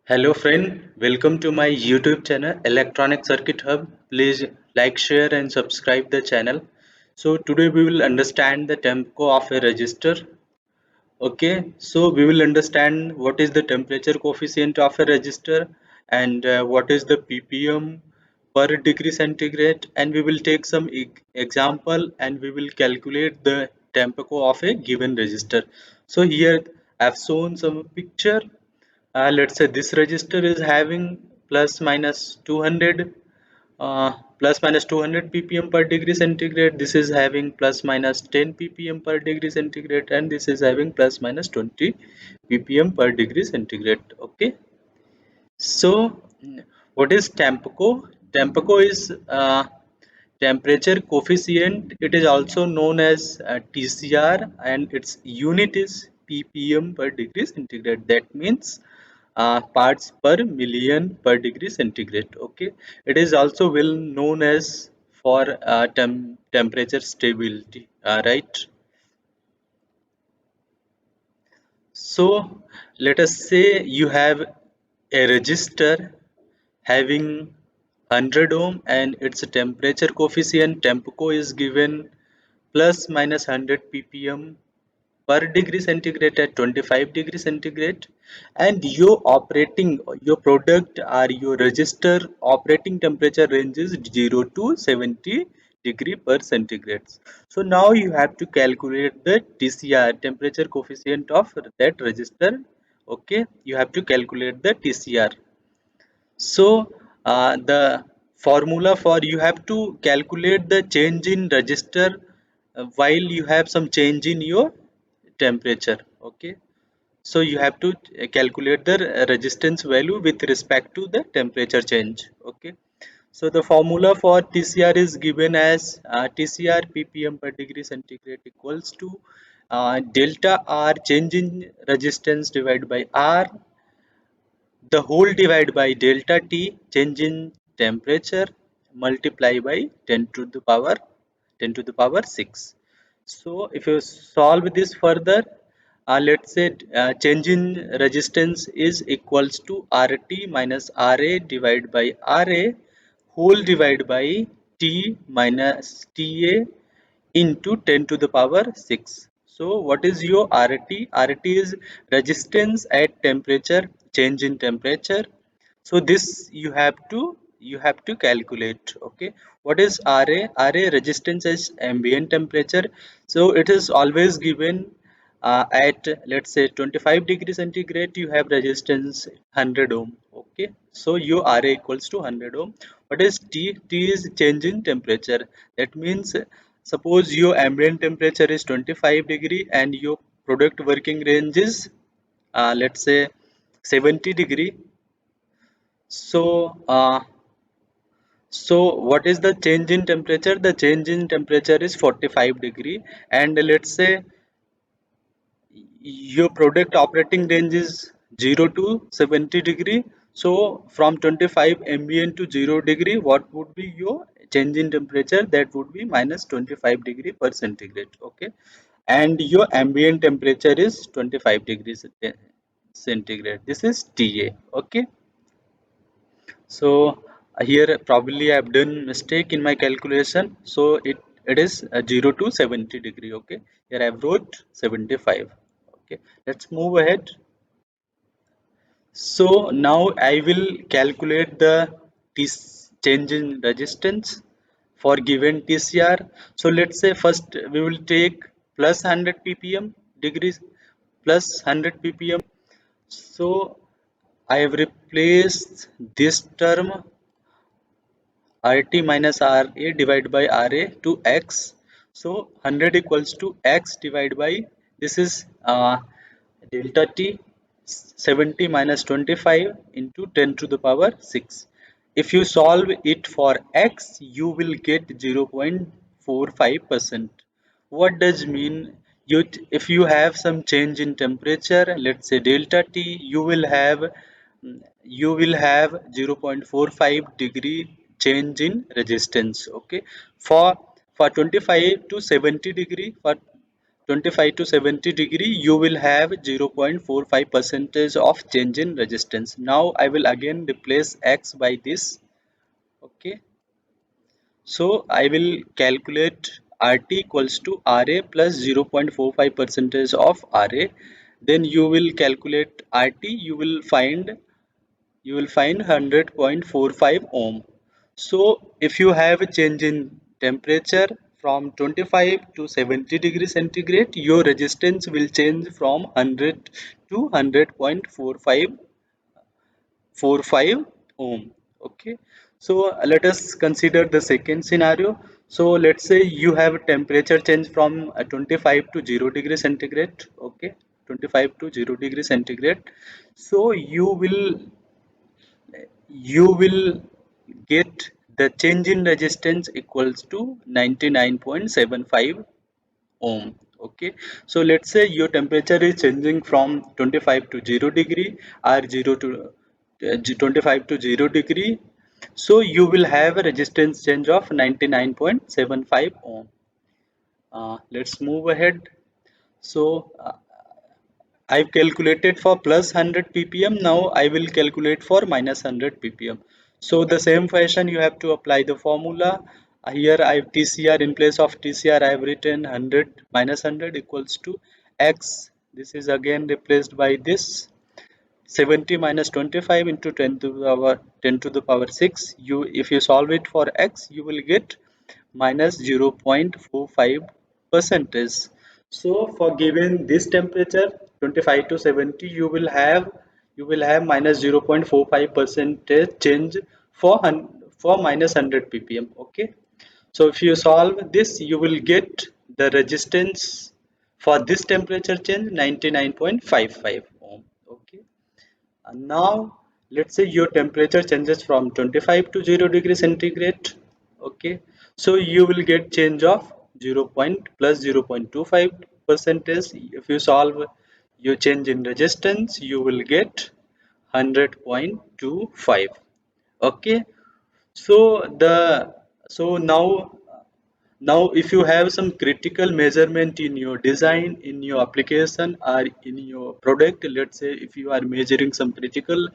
Hello friend, welcome to my YouTube channel Electronic Circuit Hub. Please like, share and subscribe the channel. So today we will understand the tempo of a resistor. Okay, so we will understand what is the temperature coefficient of a resistor and what is the ppm per degree centigrade, and we will take some example and we will calculate the tempo of a given resistor. So here I have shown some picture. Let's say this resistor is having plus minus 200 plus minus 200 ppm per degree centigrade. This is having plus minus 10 ppm per degree centigrade, and this is having plus minus 20 ppm per degree centigrade. Okay, so what is Tempeco? Tempeco is temperature coefficient. It is also known as TCR, and its unit is ppm per degree centigrade. That means parts per million per degree centigrade. Okay, it is also well known as for temperature stability. Right. So let us say you have a resistor having 100 ohm and its temperature coefficient Tempeco is given plus minus 100 ppm per degree centigrade at 25 degree centigrade, and your product or your resistor operating temperature ranges 0 to 70 degree per centigrade. So now you have to calculate the TCR, temperature coefficient of that resistor. Okay, you have to calculate the TCR. So the formula for you have to calculate the change in register while you have some change in your temperature. Okay, so you have to calculate the resistance value with respect to the temperature change. Okay, so the formula for TCR is given as TCR ppm per degree centigrade equals to delta R, change in resistance, divided by R, the whole divide by delta T, change in temperature, multiply by 10 to the power 10 to the power 6. So if you solve this further, let's say change in resistance is equals to RT minus RA divided by RA whole divided by T minus TA into 10 to the power 6. So what is your RT? RT is resistance at temperature, change in temperature. So this you have to calculate. Okay, what is RA? RA resistance is ambient temperature. So it is always given at, let's say, 25 degree centigrade. You have resistance 100 ohm. Okay, so your RA equals to 100 ohm. What is T? T is change in temperature. That means suppose your ambient temperature is 25 degree and your product working range is let's say 70 degree. So what is the change in temperature? The change in temperature is 45 degree, and let's say your product operating range is 0 to 70 degree. So from 25 ambient to 0 degree, what would be your change in temperature? That would be minus 25 degree per centigrade. Okay, and your ambient temperature is 25 degrees centigrade. This is TA. Okay, so here probably I've done mistake in my calculation, so it is 0 to 70 degree. Okay, here I've wrote 75. Okay, let's move ahead. So now I will calculate the change in resistance for given TCR. So let's say first we will take plus 100 ppm degrees, plus 100 ppm. So I have replaced this term RT minus RA divided by RA to X. So 100 equals to X divided by, this is delta T, 70 minus 25 into 10 to the power 6. If you solve it for X, you will get 0.45%. What does mean? If you have some change in temperature, let's say delta T, you will have 0.45 degree change in resistance. Okay, for 25 to 70 degree, 25 to 70 degree, you will have 0.45 percentage of change in resistance. Now I will again replace X by this. Okay, so I will calculate RT equals to RA plus 0.45 percentage of RA. Then you will calculate RT, you will find 100.45 ohm. So if you have a change in temperature from 25 to 70 degree centigrade, your resistance will change from 100 to 100.45 ohm. Okay, so let us consider the second scenario. So let's say you have a temperature change from 25 to 0 degree centigrade. Okay, 25 to 0 degree centigrade. So you will get the change in resistance equals to 99.75 ohm. Okay, so let's say your temperature is changing from 25 to 0 degree or 0 to 25 to 0 degree. So you will have a resistance change of 99.75 ohm. Let's move ahead. So I've calculated for plus 100 ppm. Now I will calculate for minus 100 ppm. So the same fashion you have to apply the formula. Here I have TCR. In place of TCR I have written 100 minus 100 equals to X. This is again replaced by this 70 minus 25 into 10 to the power 6. If you solve it for X, you will get minus 0.45 percentage. So for given this temperature 25 to 70, you will have minus 0.45 percentage change for minus 100 ppm. Okay, so if you solve this, you will get the resistance for this temperature change 99.55 ohm. Okay, and now let's say your temperature changes from 25 to 0 degree centigrade. Okay, so you will get change of 0 point plus 0.25 percentage. If you solve your change in resistance, you will get 100.25. Okay, so the so now if you have some critical measurement in your design, in your application, or in your product, let's say if you are measuring some critical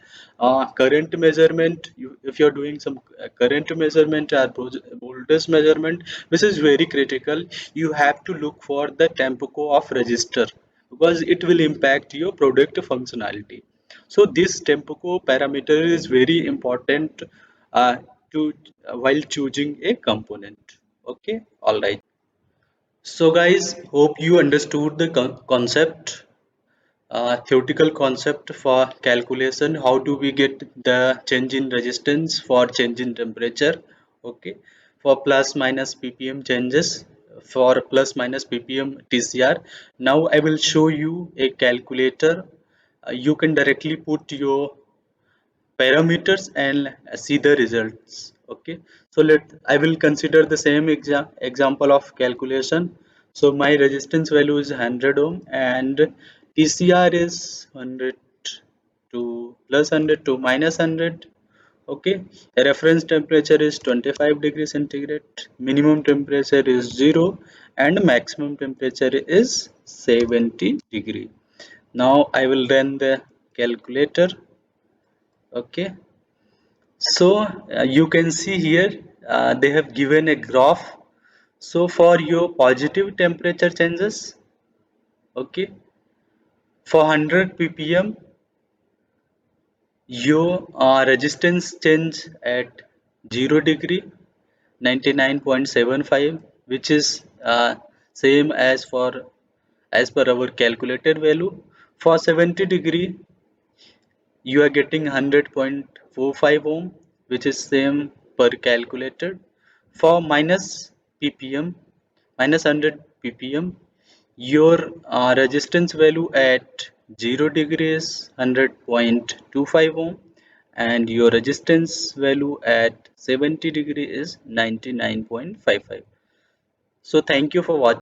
current measurement, if you're doing some current measurement or voltage measurement, which is very critical, you have to look for the tempo of resistor, because it will impact your product functionality. So this tempo parameter is very important uh, to while choosing a component. Okay, all right. So guys, hope you understood the concept, theoretical concept for calculation. How do we get the change in resistance for change in temperature? Okay, for plus minus ppm changes, for plus minus ppm TCR. Now I will show you a calculator. You can directly put your parameters and see the results. Okay, so I will consider the same example of calculation. So my resistance value is 100 ohm and TCR is 100 to plus 100 to minus 100. Okay, the reference temperature is 25 degrees centigrade, minimum temperature is 0, and maximum temperature is 70 degree. Now I will run the calculator. Okay, so you can see here they have given a graph. So for your positive temperature changes, okay, for 100 ppm, your resistance change at 0 degree 99.75, which is same as per our calculated value. For 70 degree, you are getting 100.45 ohm, which is same per calculated. For minus ppm, minus 100 ppm, your resistance value at 0 degree is 100.25 ohm, and your resistance value at 70 degree is 99.55. So thank you for watching.